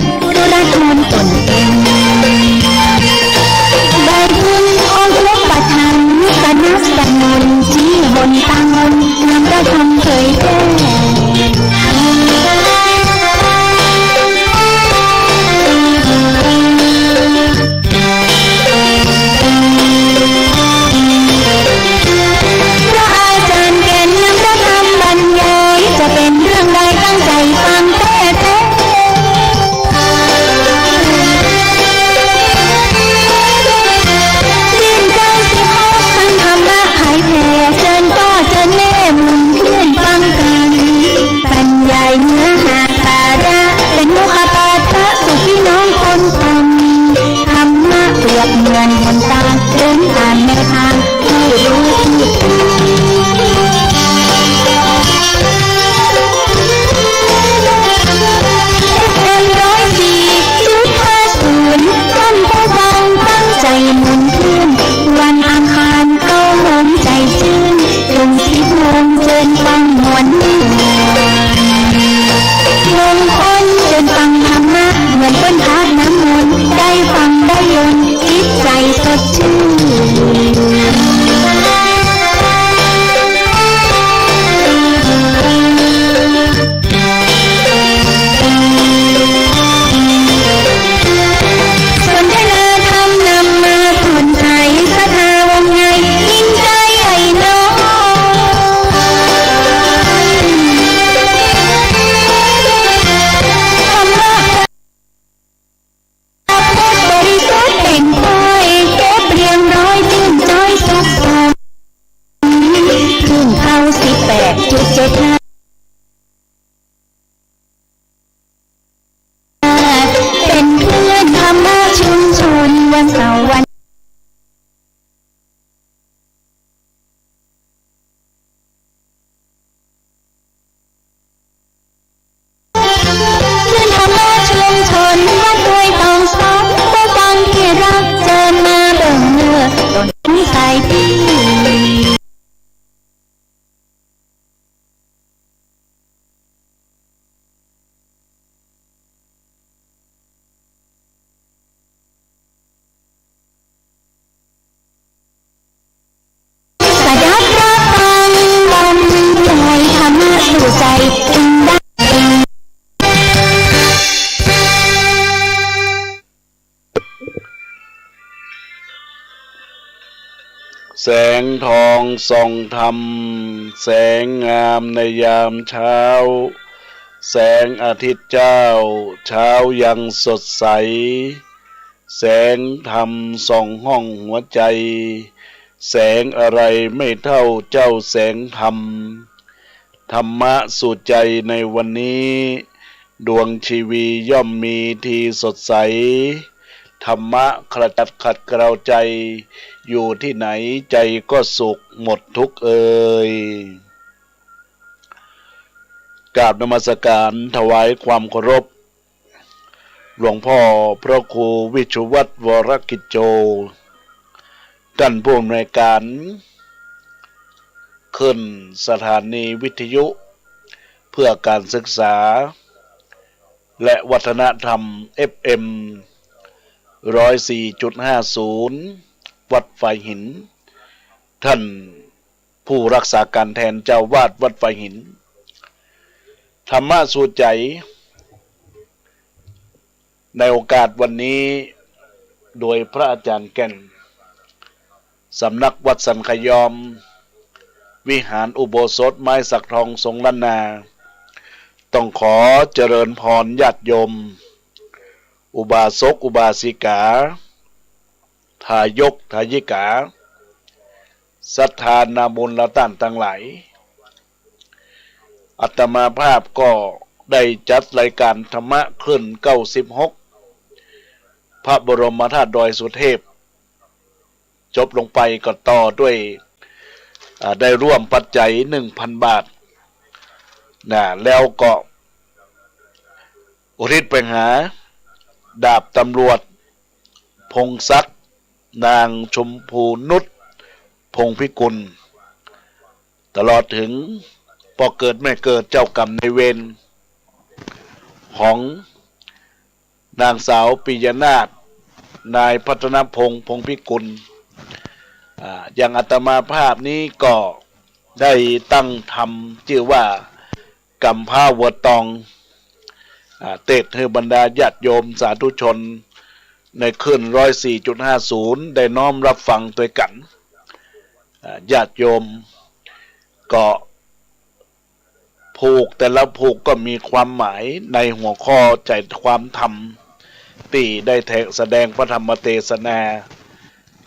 ตธุรัตมนตนเองใบบุญองค์พระประธานสนับสนุนที่บนตั้งนำประทำเผยแพร่แสงทองส่องธรรมแสงงามในยามเช้าแสงอาทิตย์เจ้าเช้ายังสดใสแสงธรรมส่องห้องหัวใจแสงอะไรไม่เท่าเจ้าแสงธรรมธรรมะสู่ใจในวันนี้ดวงชีวีย่อมมีทีสดใสธรรมะขจัดขัดเกลาใจอยู่ที่ไหนใจก็สุขหมดทุกเอ่ยกราบนมัสการถวายความเคารพหลวงพ่อพระครูวิชุวัฒน์วรกิจโจท่านผู้อำนวยการขึ้นสถานีวิทยุเพื่อการศึกษาและวัฒนธรรม FM 104.50 วัดไฟหินท่านผู้รักษาการแทนเจ้าวาดวัดไฟหินธรรมะสู่ใจในโอกาสวันนี้โดยพระอาจารย์แก่นสำนักวัดสันขยอมวิหารอุโบสถไม้สักทองทรงล้านนาต้องขอเจริญพรญาติโยมอุบาสกอุบาสิกาทายกทายิกาศรัทธานาบุญละต้านทั้งหลายอาตมาภาพก็ได้จัดรายการธรรมะขึ้น96พระบรมธาตุดอยสุเทพจบลงไปก็ต่อด้วยได้ร่วมปัจจัย 1,000 บาทแล้วก็อุทิศไปหาดาบตำรวจพงศักดิ์นางชมพูนุชพงพิกุลตลอดถึงพอเกิดไม่เกิดเจ้ากรรมในเวรของ นางสาวปิยนาถนายพัฒนพงษ์พงพิกุลอย่างอาตมาภาพนี้ก็ได้ตั้งทำชื่อว่ากำพร้าวัวตองเทศให้บรรดาญาติโยมสาธุชนในคืน104.50ได้น้อมรับฟังด้วยกันญาติโยมก็ผูกแต่ละผูกก็มีความหมายในหัวข้อใจความธรรมที่ได้แสดงพระธรรมเทศนา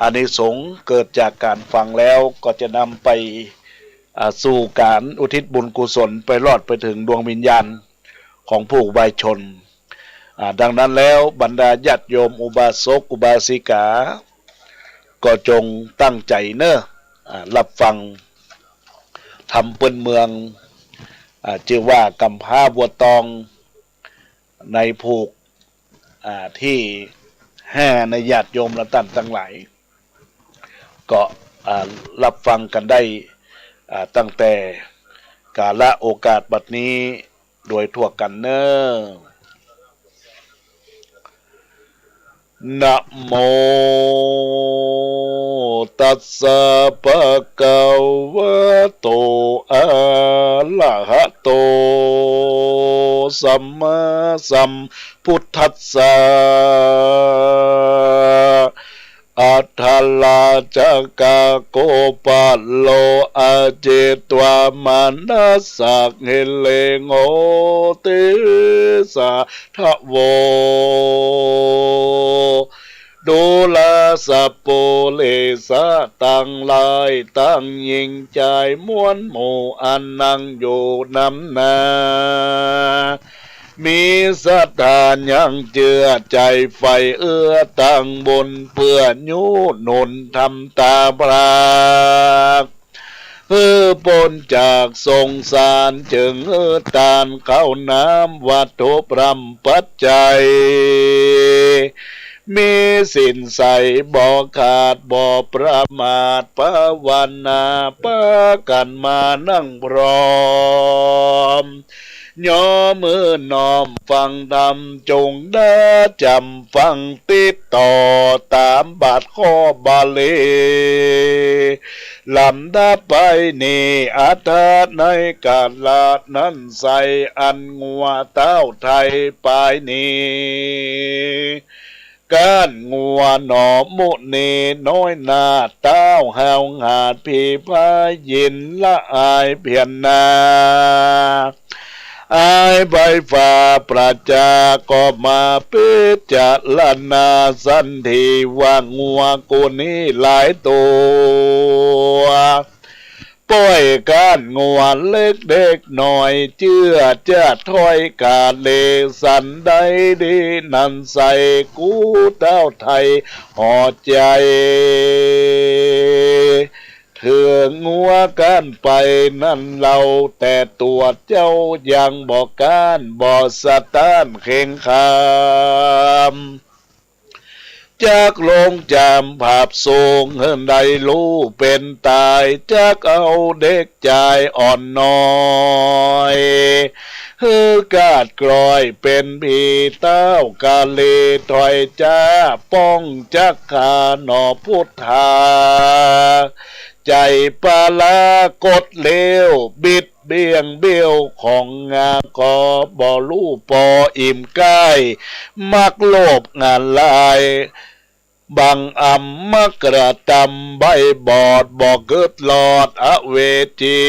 อานิสงส์เกิดจากการฟังแล้วก็จะนำไปสู่การอุทิศบุญกุศลไปรอดไปถึงดวงวิญญาณของผู้วายชนดังนั้นแล้วบรรดาญาติโยมอุบาสกอุบาสิกาก็จงตั้งใจเนอะรับฟังทำเปิ้นเมืองชื่อว่ากำพร้าบัวตองในผูกที่5ในญาติโยมและท่านทั้งหลายก็รับฟังกันได้ตั้งแต่กาลโอกาสบัดนี้โดยทั่วกันเนอนะโมตัสสะภะคะวะโตอะระหะโตสัมมาสัมพุทธัสสะอัฏฐลาจักกะโกปัลโลอาเจตวามานัสสะเฮเลโงเตสะทะโวดูลาสัพโปเลสะตั้งลายตั้งยิงใจม้วนหมู่อันนั่งอยู่นำนามีศรัทธายังเจือใจไฟเอื้อตั้งบนเพื่อยุหนุนทำตาปราบปนจากสงสารจึงตานเข้าน้ำวัตถุพรำปัจจัยมีสินใสบ่ขาดบ่ประมาทภาวนาปะกันมานั่งพร้อมย่อมือน้อมฟังธรรมจงได้จำฟังติดต่อตามบาทข้อบาลีลำดับไปนี้อัตถะในกาลนั้นใส่อันงัวเต้าไทยไปนี้การงัวหนอมุนีน้อยนาเต้าหาวหาดผีพายินละอายเพียนนาอายใบฝ่าประจาก็มาพิจารณาสันทีว่างัวกูนี้หลายตัวป่อยการงัวเล็กเด็กหน่อยเชื่อจะถ้อยกาเลสันใดดีนันใส่กูเต้าไทยห่อใจเถื่องัวกันไปนั่นเราแต่ตัวเจ้ายังบอกการบอกสตานเข่งคามจากลงจำภาพทรงเฮินใดรู้เป็นตายจากเอาเด็กใจอ่อนน้อยกาดกลอยเป็นผีเต้ากาเลถอยจ้าป้องจักขาหนอพุทธาใจปาลากดเลวบิดเบี้ยงเบี้ยวของงาขอบ่รู้ปออิ่มกายมักโลภงานลายบังอำมักกระตำใบบอดบอกเกิดหลอดอเวจี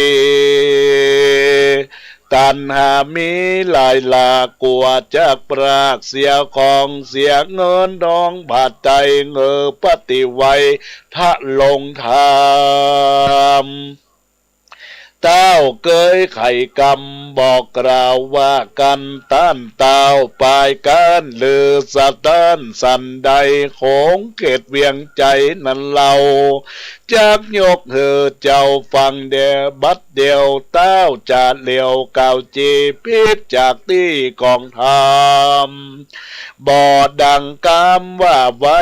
ตัณหามีหลายลากลัวจากปรากเสียของเสียเงินดองบาดใจเงอปฏิไวยทะลงทามเต้าเกยไข่กำบอกกล่าวว่ากันต้านเต้าปลายกันหรือสะต้านสันใดของเขตเวียงใจนั้นเราจากยกเธอเจ้าฟังเดียบัดเดียวเต้าจะเลี้ยวเก่าจีพิษจากที่กองธรรมบ่ดังกามว่าไว้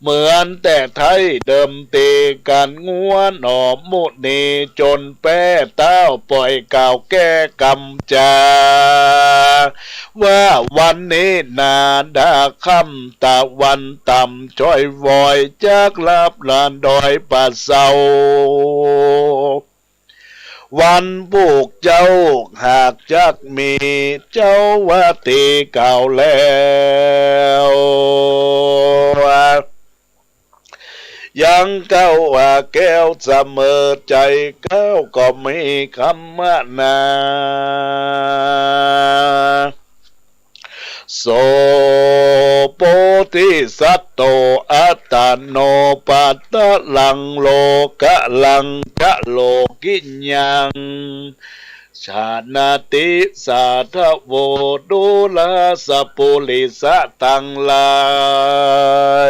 เหมือนแต่ไทยเดิมตีกันงัวหนอมุนีจนแป้เต้าปล่อยก่าวแก้กำจาว่าวันนี้นาดาคำตะวันต่ำจ้อยวอยจากลับลานดอยป่าเศร้าวันผูกเจ้าหากจักมีเจ้าว่าตีเก่าแล้วยังเก้าว่าแก้วเสมอใจเก้าก็มีคำมานาโสโปธิสัตโตอัตตโนปัตตลังโลกะลังกะโลกิญญังชานาติสาทโวดุลาสปุลิสะตังลา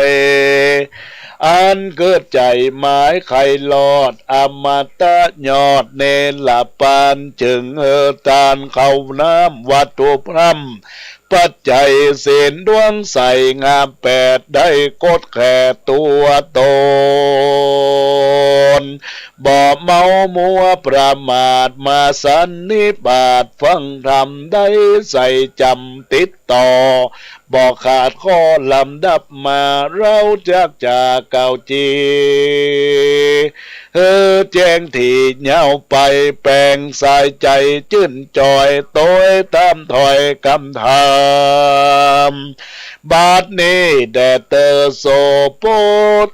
ยอันเกิดใจหมายไข่ลอดอมตะยอดเนลปานจึงตานเข้าน้ำวัตถุพรำปัจจัยเส้นดวงใสงามแปดได้กดแค่ตัวตนบ่เมามัวประมาทมาสันนิบาตฟังธรรมได้ใส่จำติดต่อบ่ขาดข้อลำดับมาเราจากจากเก่าจีแจ้งที่เหาไปแปลงสายใจจื่นจอยโต้ยตามถอยคำถามบาดนี้แดเตอโสโป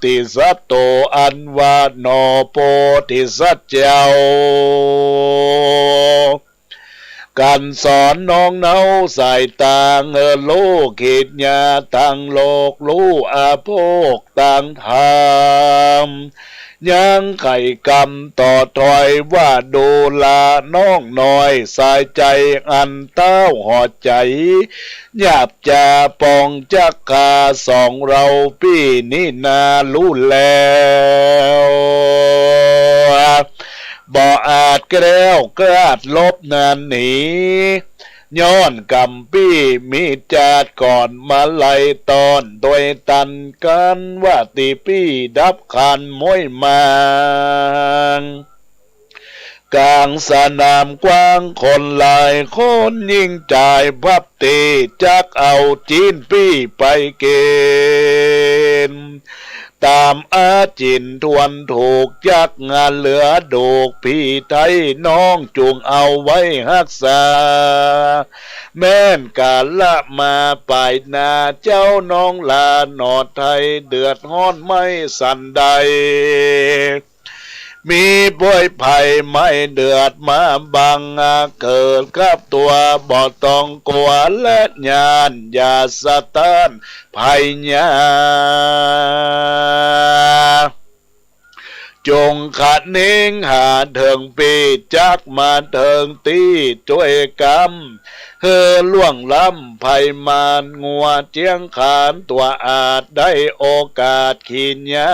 ติสัตโตอันวาโนโปติสัจเจ้าการสอนน้องเนาสายต่างโลกขิดญาต่างโลกรู้อาโภคต่างธรรมยังไข่กำต่อถอยว่าดูลาน้องน้อยสายใจอันเต้าหอดใจหยาบจาปองจักขาสองเราพี่นี่นารู้แล้วบ่อาจแกล้วกล้าลบนานหนีย้อนกำปี้มีจาดก่อนมาไล่ตอนโดยตันกันว่าตีปี้ดับขันมวยมังกลางสนามกว้างคนหลายคนยิ่งจ่ายพับตีจักเอาจีนปี้ไปเกณฑ์ตามอาจินทวนถูกยักงานเหลือโดกพี่ไทยน้องจุงเอาไว้รักษาแม่นกาละมาปลายนาเจ้าน้องลาหนอดไทยเดือดฮ้อนไม่สันใดมีป่วยภัยไม่เดือดมาบังเกิดกับตัวบ่ต้องกลัวและญาณอย่าสะเตือนภัยญาจงขัดนิ่งหาเถิงปีจักมาเถิงตีช่วยกรรมล่วงล้ำภัยมานงัวเจียงขานตัวอาจได้โอกาสขีญญา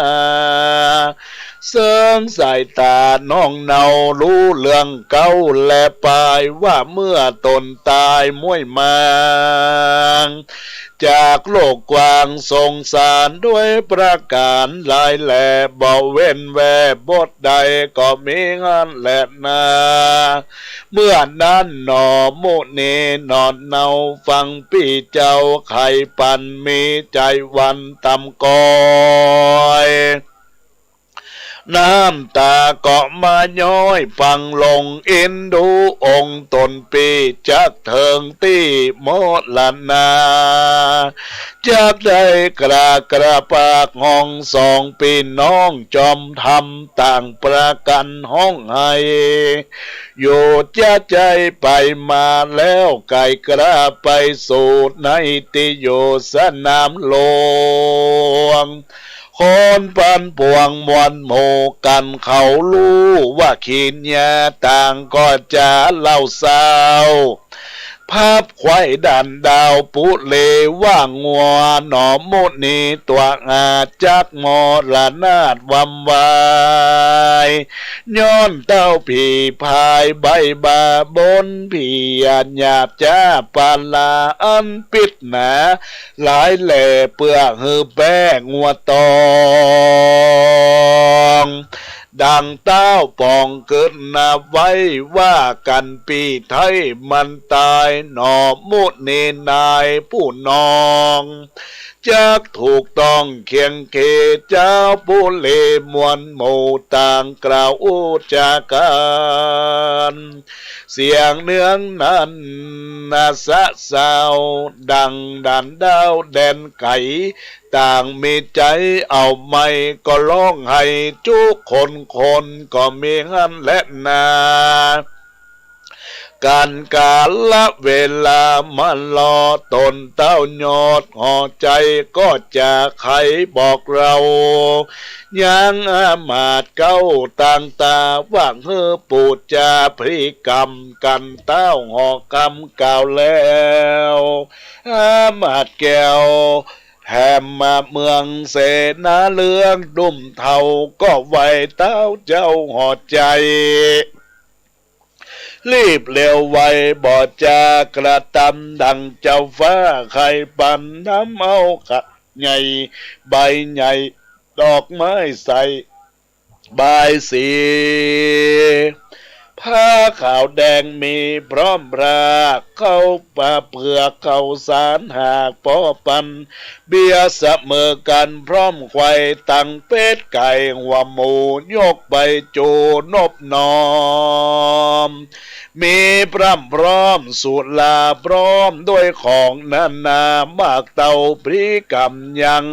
เสื่องสายตาน้องเนารู้เรื่องเก่าและปลายว่าเมื่อตนตายมวยมังจากโลกกว้างสงสารด้วยประการหลายแหล่บ่เว้นแวบทใดก็มีงานแหละนาเมื่อนั้นหนอมุนีนอนเนาฟังพี่เจ้าไข่ปันมีใจวันตำกอยน้ำตาเกาะมาย้อยฟังลงเอ็นดูองค์ตนปีจักเถิงตีโมลนาจากได้กระปากห้องสองปีน้องจอมทำต่างประกันห้องให้อยู่จะใจไปมาแล้วไก่กระไปสูดในติโยสนามหลวงคนปันปวงมวลหมู่กันเขารู้ว่าขีญญาต่างก็จะเล่าเศร้า ภาพควายดันดาวปุเลว่างงัวหนอมุนีตัวอาจักมอละนาดวำวายย้อนเต้าผีพายใบบาบนผีอันหยาบจ้าปาลาอันปิดหนาหลายแหล่เปื้อหือแป้งัวตองดังเต้าปองเกิดนาไว้ว่ากันปีไทยมันตายหนอมุนีนายผู้นองจากถูกต้องเคียงเคเจ้าผู้เลมวนหมู่ต่างกล่าวอุจาการเสียงเนื้องนั้นนาสะสาวดังดันดาวแดนไก่ต่างมีใจเอาไม่ก็ร้องให้ทุกคนก็มีหันและนาการกาละเวลามารอตนเต้ายอดห่อใจก็จะไขบอกเรายังอามาตเก้าต่างตาว่างเฮอปูดจาพริกรรมกันเต้าห่อกรรมกล่าวแล้วอามาตแก้วแหมมาเมืองเสนาเลืองดุ่มเทาก็ไวเต้าเจ้าห่อใจรีบเร็วไวบ่จากระตำดังเจ้าฟ้าไข่ปันน้ำเอาขัดใหญ่ใบใหญ่ดอกไม้ใสใบสีผ้าขาวแดงมีพร้อมราเข้าปลาเผือกเข้าสารหากปอปันเบียเสมอกันพร้อมไข่ตั้งเป็ดไก่หัวหมูยกใบโจนบนอมมีพร่ำพร้อมสุลาพร้อมด้วยของนานามากเต่าพริกรรมยัง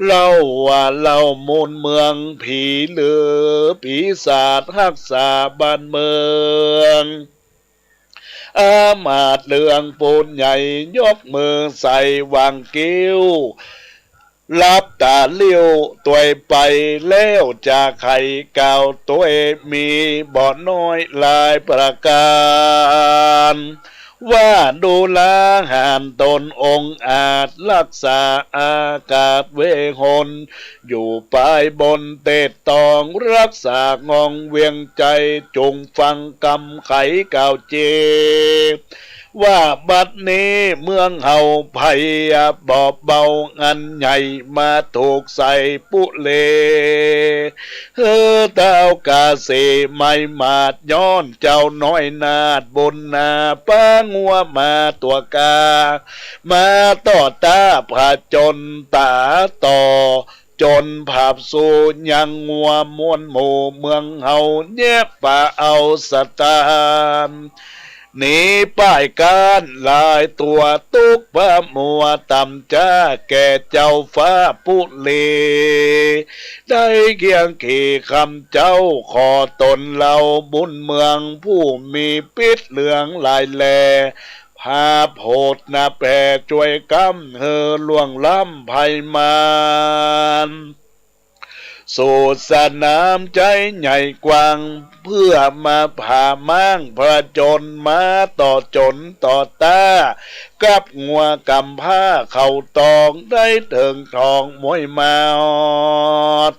เล่าว่าเล่ามูลเมืองผีเหลือผีศาจรักษาบ้านเมืองอามาตย์เลืองปูนใหญ่ยกมือใส่วางกิ้วรับตาเลี้ยวตัวไปแล้วจากไข่เก่าตัวมีบ่อน้อยลายประการว่าดูแลหานตนองค์อาจรักษาอากาศเวหนอยู่ปลายบนเตตตองรักษางองเวียงใจจงฟังกำไขเก่าเจว่าบัดนี้เมืองเฮาภัยบอบเบางันใหญ่มาถูกใส่ปุเลเต้ากาเสไม่มาดย้อนเจ้าน้อยนาดบนนาป้างัวมาตัวกามาต่อตาผาจนตาต่อจนภาพสูยังงัวมวนหมู่เมืองเฮาเนียป่าเอาสตานหนีป้ายการลายตัวตุกพระมัวต่ำจ้าแก่เจ้าฟ้าปุเลได้เคียงขี่คำเจ้าขอตนเราบุญเมืองผู้มีปิดเหลืองลายแลพาโพดนาแปรช่วยกำเฮอล่วงล้ำภัยมานสู่สนามใจใหญ่กว้างเพื่อมาผ่ามั่งพระจนมาต่อจนต่อตากับงัวกำผ้าเข่าตองได้เถิงทองมวยมาด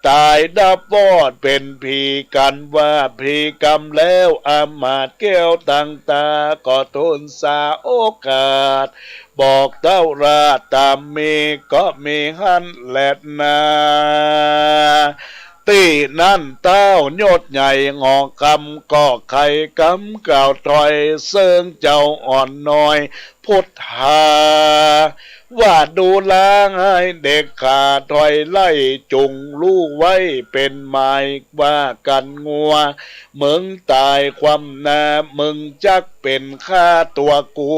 ตายดับวอดเป็นผีกันว่าผีกรรมแล้วอามาตย์แก้วตั้งตาก็ทุนสาโอกาสบอกเต้าราตามมีก็มีหันแลดนาตีนั่นเต้ายอดใหญ่งอกคำก็ไข่กำกล่าวถอยเซิงเจ้าอ่อนน้อยพุทธาว่าดูแลให้เด็กขาถอยไล่จุงลูกไว้เป็นหมายว่ากันงัวมึงตายความนามึงจักเป็นข้าตัวกู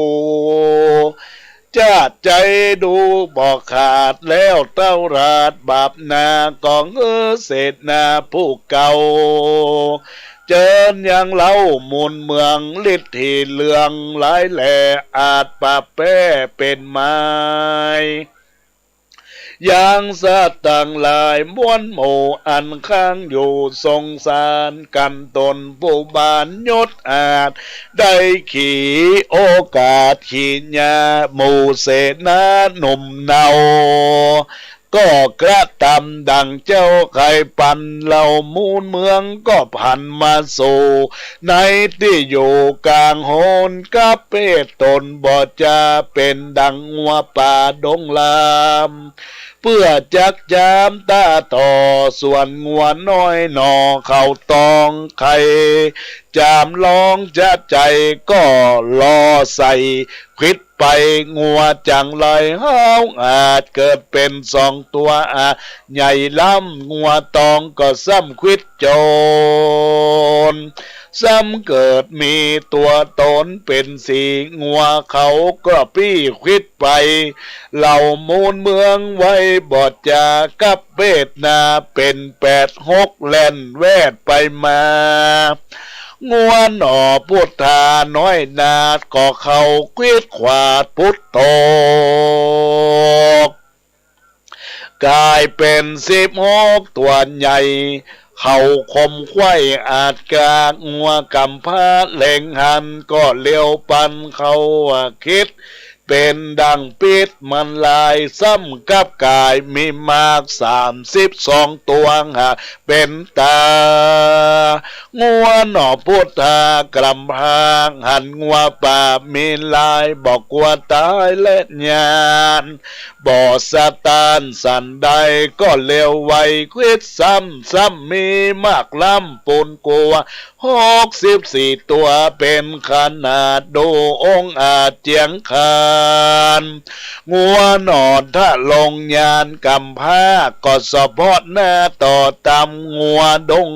จ้าใจดูบอกขาดแล้วเต้าราดบาปนากองเศษนาผู้เก่าเจิญยังเล่ามูลเมืองฤทธิเหลืองหลายแหล่อาจปะแป้เป็นไม้ ยังสัตว์ต่างหลายม้วนหมู่อันข้างอยู่สงสารกันตนผู้บานยศอาจได้ขี่โอกาสขี่ยาหมู่เสนาหนุ่มเนาก็กระทำดังเจ้าไข่ปันเหล่ามูลเมืองก็พันมาสู่ในที่อยู่กลางโหนกับเพศตนบ่จะเป็นดังงัวป่าดงลามเพื่อจักจามตาต่อส่วนงัวน้อยหนอเขาตองไข่จามลองจะใจก็รอใส่คิดไปงัวจังไรห้าวอาจเกิดเป็นสองตัวใหญ่ล้ำงัวตองก็ซ้ำคิดโจรซ้ำเกิดมีตัวตนเป็นสีงัวเขาก็ปี้คิดไปเหล่ามูลเมืองไว้บอดจากับเบตนาเป็น8-6แล่นแวดไปมางัวหน่อพุทธาน้อยนาดก็เขาควิดขวาดพุทโธกลายเป็น16ตัวใหญ่เขาคมไข้อาจกางัวกำพร้าเล่งหันก็เลี้ยวปันเขาคิดเป็นดังปิดมันลายซ้ำกับกายมีมาก32ตัวเป็นตางัวหน่อพุทธากลำพางหันงัวป่ามีลายบอกกลัวตายและญาณบ่อสะตานสันใดก็เร็วไวคิดซ้ำมีมากล้ำปูนกลัว64ตัวเป็นขนาดดูองอาจเจียงคานงัวนอนถ้าลงยานกำผ้าก็สะพอดหน้าต่อตำงัวดง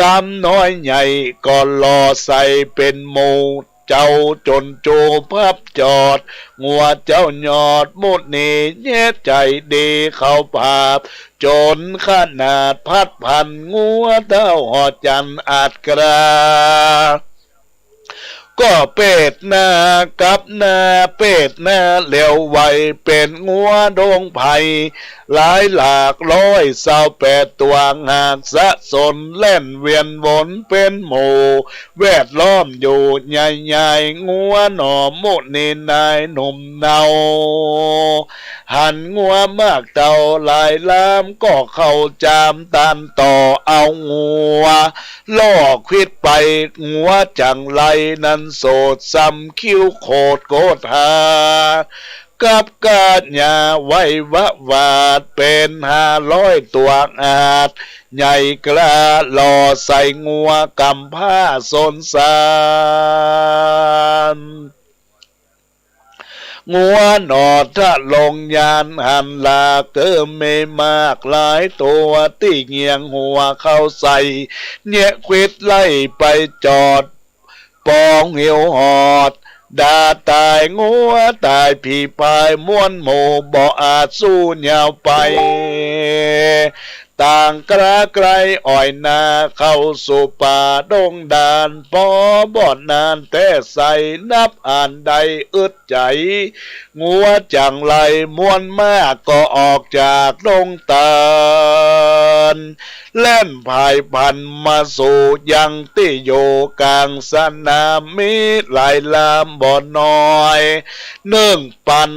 ดำน้อยใหญ่ก็รอใส่เป็นหมูเจ้าจนโจพับจอดงัวเจ้ายอดมุดนี่แย่ใจดีเขาภาพจนขนาดพัดพันงัวเต้าหอดจันอาจกราก็เป็ดหน้ากับหน้าเป็ดหน้าเหลวไหวเป็นงัวดงไผ่หลายหลากร้อย28ตัวหากสะสนเล่นเวียนวนเป็นหมู่แวดล้อมอยู่ใหญ่ๆงัวหน่อมุนีนายหนุ่มเนาหันงัวมากเต่าหลายล้ามก็เข้าจามตันต่อเอางัวล่อควิดไปงัวจังไรนั้นโสดซ้ำคิ้วโคดโกธากับกาดหญ้าไว้วะวาดเป็น500ตัวอาจใหญ่กล้าหล่อใส่งัวกำผ้าสนสารงัวหนอดถ้าลงยานหันลาเกิมไม่มากหลายตัวที่เงียงหัวเข้าใส่เนี่ยควิดไล่ไปจอดปองเหี่ยวหอดดาตายงัวตายผีพายม้วนหมู่บ่อาจสู้ยาวไปต่างกระไกลอ่อยนาเข้าสู่ป่าดงดานพอบ่อนานแต่ใส่นับอ่านใดอึดใจงัวจังไรม้วนมากก็ออกจากดงตาลเล่นพายพันมาสู่ยังที่อยู่กลางสนามมีหลายลามบ่อน้อย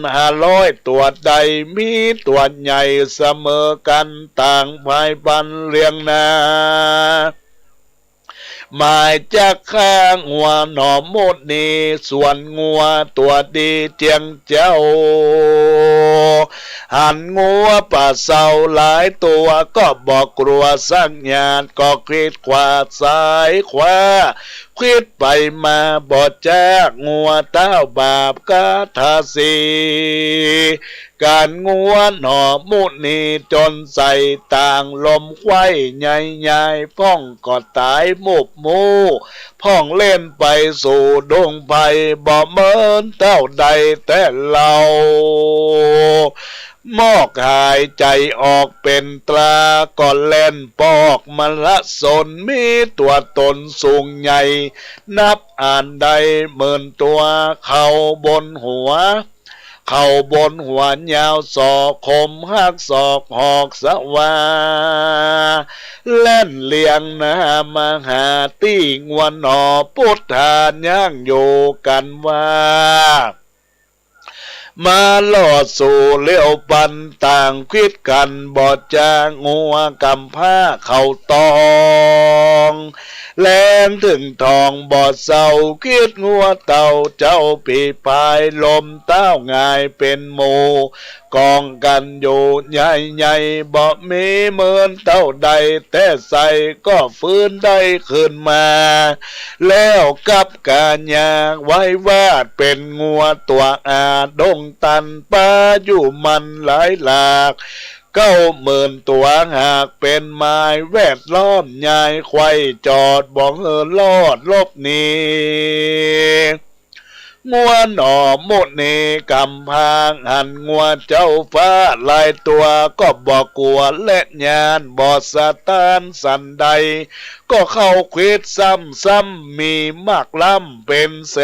1,500ตัวใดมีตัวใหญ่เสมอกันต่างพายพันเรียงนาหมายจากข้างงัวหน่อมดนี่ส่วนงัวตัวดีเจียงเจ้าหันงัวป่าเศร้าหลายตัวก็บอกกลัวสักญาณก็คิดขวาซ้ายขวาคิดไปมาบอดแจ้กงัวเต้าบาปกาทาสีการงัวหน่อมุนีจนใส่ต่างลมไว้ใหญ่ๆพ่องก็ตายมุบมูพ่องเล่นไปสู่ดงไผ่บ่เหมือนเต้าใดแต่เรามอกหายใจออกเป็นตราก่อนเล่นปอกมันละสนมีตัวตนสูงใหญ่นับอ่านใด10,000ตัวเข้าบนหัว เข่าบนหัวยาวศอกคมหักศอกหอกสวาเล่นเลียงนามาหาตี้งวนหนอพุทธาย่างโยกันว่ามาลอดสู่เลี้ยวปันต่างคิดกันบอดจางงัวกำผ้าเข่าตองแลงถึงทองบอดเศร้าคิดงัวเต่าเจ้าปีพายลมเต้าง่ายเป็นโมกองกันอยู่ใหญ่ๆบ่มีเหมือนเต้าใดแต่ใส่ก็ฟื้นได้ขึ้นมาแล้วกับการยากไว้วาดเป็นงัวตัวอาดงตันป้าอยู่มันหลายหลาก90,000ตัวหากเป็นไม้แวดล้อมยายไข่จอดบ่เฮอลอดลบหนีงัวหน่อหมดเนกำพางหันงัวเจ้าฟ้าลายตัวก็บอกกลัวและญาณบอดสตานสันใดก็เข้าเควดซ้ำมีมากล้ำเป็นแส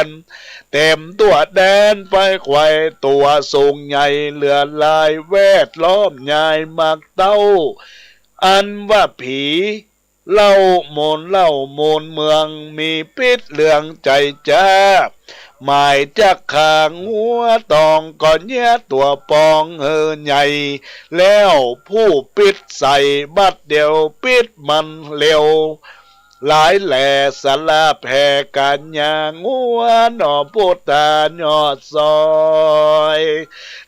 นเต็มตัวแดนไปไขว่ตัวสูงใหญ่เหลือลายแวดล้อมใหญ่มากเต้าอันว่าผีเล่าโมนเมืองมีพิษเรื่องใจจ้าหมายจากขางหัวตองก่อนเนี้ยตัวปองใหญ่แล้วผู้ปิดใส่บัดเดียวปิดมันเร็วหลายแหล่สลาแผ่กันยางัวหน่อพุทธายอดซอย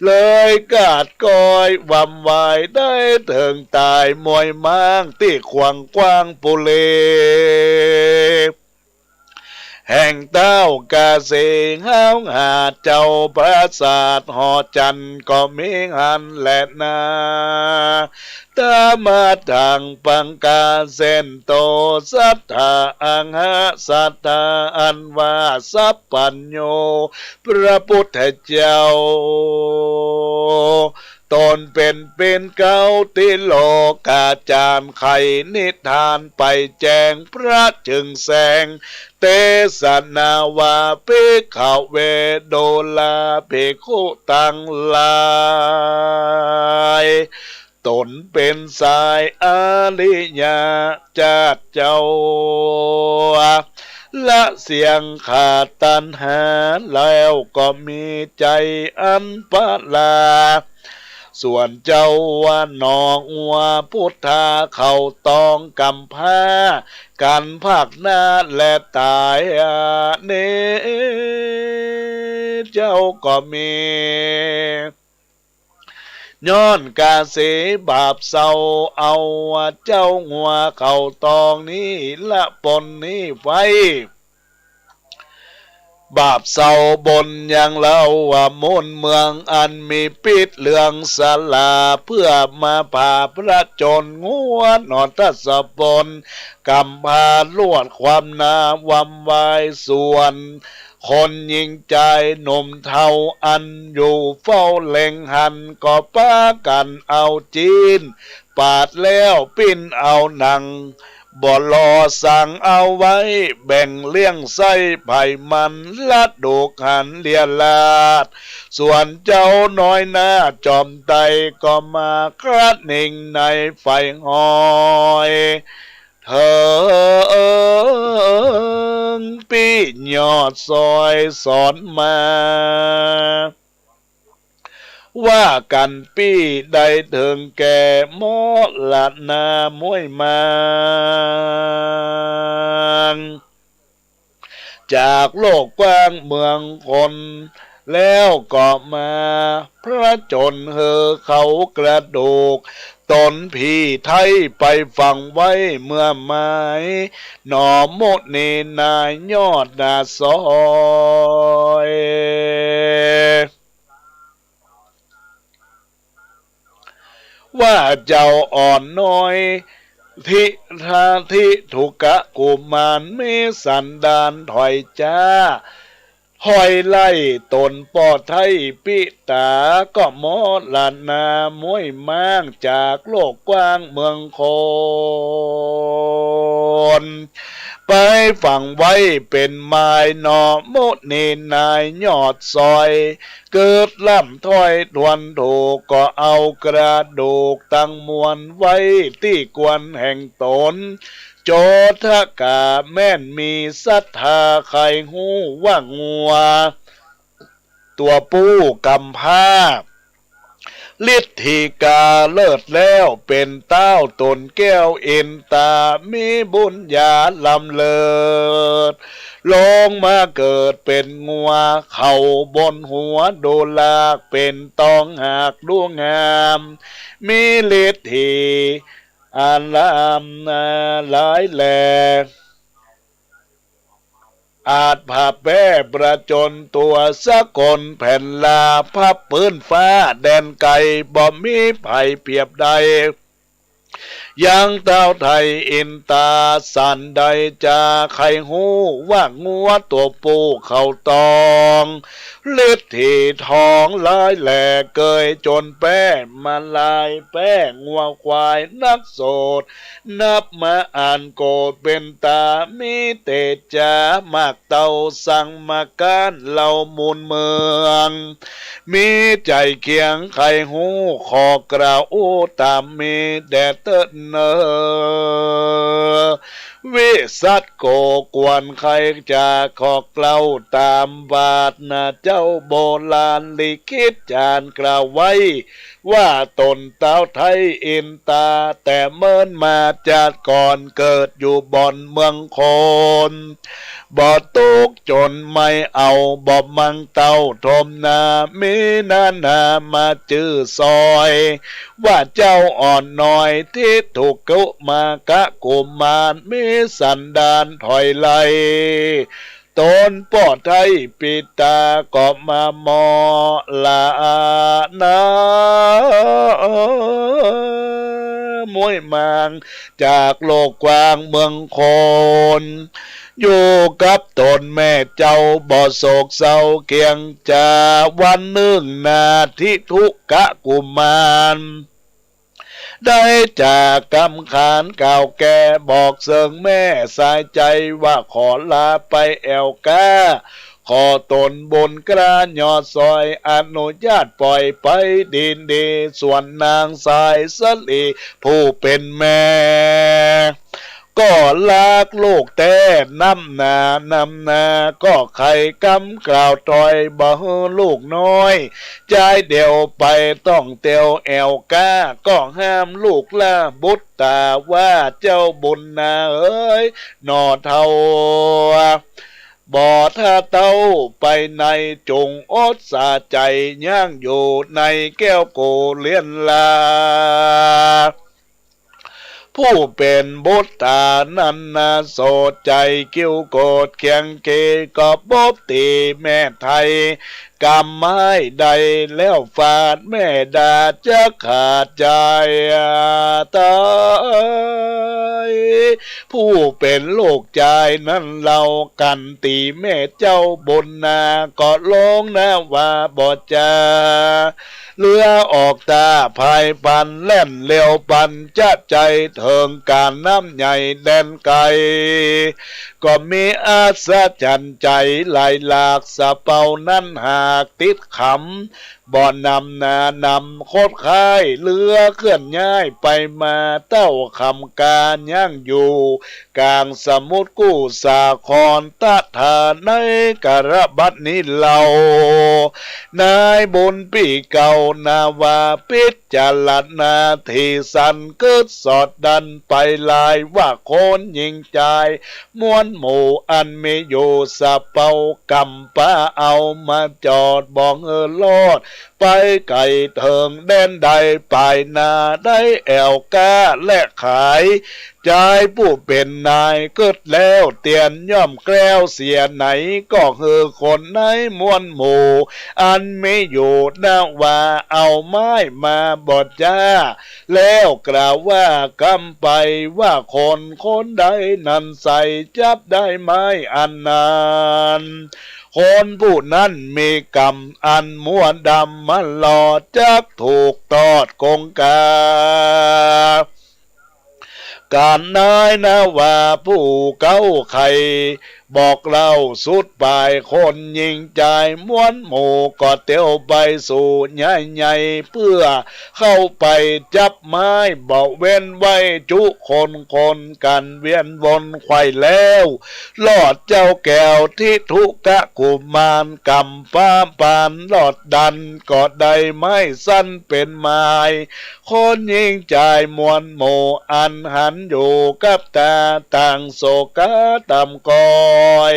เลยกาดกอยวำวายได้ถึงตายมวยม้างที่ขวางกว้างปุเลแห่งเต้ากาเสงห้าวหาเจ้าปราสาทหอจันก็มีหันและนาตามาดังปังกาเส้นโตสัทธาอังหะสัทธาอันว่าสัพพัญโยพระพุทธเจ้าตนเป็นเก้าติโลกาจารไขนิทานไปแจงพระจึงแสงเตสนาวาภิกขเวโดลาภิกขุตังลายตนเป็นสายอาริยาจาดเจ้าละเสียงขาดตัณหาแล้วก็มีใจอันประหลาดส่วนเจ้าว่าหนองว่าพุทธาเขาตองกำผ้ากันภาคหน้าและตายเนเจ้าก็มีย้อนกาเสบาปเศร้าเอาเจ้าหัวเขาตองนี้ละปนนี้ไฟบาปเศร้าบนอย่างเล่าว่ามนเมืองอันมีปิดเลืองสลาเพื่อมาผ่าพระจนงัวนอนทัศปนกำพาลวดความนาวำวายส่วนคนยิงใจหนุ่มเทาอันอยู่เฝ้าเล็งหันก็ป้ากันเอาจีนปาดแล้วปิ้นเอาหนังบ่รอสั่งเอาไว้แบ่งเลี้ยงไส้ไผ่มันลัดดูกหันเลียลาดส่วนเจ้าน้อยหน้าจอมไตก็มาคราดนิ่งในไฟหอยเธอปียอดซอยสอนมาว่ากันปี้ได้ถึงแก่มอละนามวยมังจากโลกกว้างเมืองคนแล้วก็มาพระจนเฮอเขากระดูกตนพี่ไทยไปฟังไว้เมื่อไม้หนอโมดเนนายยอดนาซอยว่าเจ้าอ่อนน้อยทิทาทิทุกะกุมารเมสันดานถอยจ้า หอยไล่ตนปอดไทยปิตาก็มอดลานนามวยม้างจากโลกกว้างเมืองคนไปฝังไว้เป็นไม้หนอโมดเนนายยอดซอย เกิดล่ำถ้อยทวนถูกก็เอากระดูกตั้งมวลไว้ที่กวนแห่งตน โจทกาแม่นมีศรัทธาใครหูว่างัวตัวปู้กำพร้าฤทธิกาเลิศแล้วเป็นเต้าตนแก้วเอ็นตามีบุญญาลำเลิศลงมาเกิดเป็นงัวเข่าบนหัวโดลากเป็นตองหากดวงงามมีฤทธิอันลำหลายแหลกอาจผ่าแป้ประจนตัวสะกลแผ่นลาพับปืนฟ้าแดนไก่บ่มีไผ่เปรียบใดยังเต้าไทยอินตาสันใดจะใครหูว่างัวตัวปูเข้าตองเลือดที่ท้องลายแหลกเกยจนแป้มาลายแป้งัวควายนักโสดนับมาอ่านโกดเป็นตามีเตจามากเต่าสั่งมาการเหล่ามูลเมืองมีใจเคียงไข่หูขอกระอูตามมีแดดเตินเนอวิสัตโกกวนใครจะขอกเกล่าตามบาทนาเจ้าโบราณลิขิตจานกล่าวไว้ว่าตนเต้าไทยอินตาแต่เมินมาจากก่อนเกิดอยู่บ่อนเมืองคนบ่ตุกจนไม่เอาบ่มังเต้าทมนามีนามาจื้อซอยว่าเจ้าอ่อนน้อยที่ถูกกุมากะกุมารมีสันดานถอยไหลตนป่อไทยปิตาก็มามอลานะมวยมางจากโลกกว้างเมืองคนอยู่กับตนแม่เจ้าบ่โศกเศร้าเกียงจาวันหนึ่งนาทิทุกกะกุมารได้จากกำขานก่าวแก่บอกเสิงแม่สายใจว่าขอลาไปแอวกาขอตนบนกระยอดซอยอนุญาตปล่อยไปดินดีส่วนนางสายสลีผู้เป็นแม่ก็ลากลูกแต่น้ำนาก็ใครกำกล่าวตอยบ่ลูกน้อยใจเดียวไปต้องเตียวแอวก้าก็ห้ามลูกละบุตรตาว่าเจ้าบุญนาเอ้ยนอเทาบ่อถ้าเต้าไปในจงอดสาใจย่างอยู่ในแก้วโกเลียนลาผู้เป็นบุตรตานันนาโสดใจกิ้วโกดเคียงเกก็บอบตีแม่ไทยกำไม้ใดแล้วฟาดแม่ดาจะขาดใจตายผู้เป็นโลกใจนั้นเรากันตีแม่เจ้าบนนาก็ลงนะว่าบอจาเรือออกตาภายปันแล่นเร็วปันจะใจเถิงการน้ำใหญ่แดนไกลก็มีอาสะจันใจไหลหลากสะเปานั้นหากติดขำบ่อนำนานำโคตรค่ายเรือเคลื่อนย้ายไปมาเต้าคำการย่างอยู่กลางสมุทรกู้สาครตะฐานในกระบัดนี้เรา นายบุญปีเก่านาวาพิจารณาที่สันเกิดสอดดันไปลายว่าคนยิงใจมวนหมู่อันไม่อยู่สะเปากำป้าเอามาจอดบองโลดไปไก่เถิงแดนใดปลายนาได้แอวก้าและขายใจผู้เป็นนายเกิดแล้วเตียนย่อมแกล้วเสียไหนก็คือคนในมวลหมู่อันไม่อยู่นาว่าเอาไม้มาบดจ้าแล้วกล่าวว่ากำไปว่าคนใดนั้นใส่จับได้ไม้อันนานค คนผู้นั้นมีกรรมอันมัวดำมันหลอดจักถูกตอดกงกาการนายนะว่าผู้เก้าไข่บอกเล่าสุดปลายคนยิงใจม้วนหมู่ก็เตียวไปสู่ใหญ่ๆเพื่อเข้าไปจับไม้บอกเว้นไว้จุคนกันเวียนวนไขว่แล้วลอดเจ้าแก้วที่ทุกะกุมารกำป้าปานลอดดันก็ได้ไม้สั้นเป็นไม้คนยิงใจมวนหมู่อันหันอยู่กับตาต่างโศกะตำกอย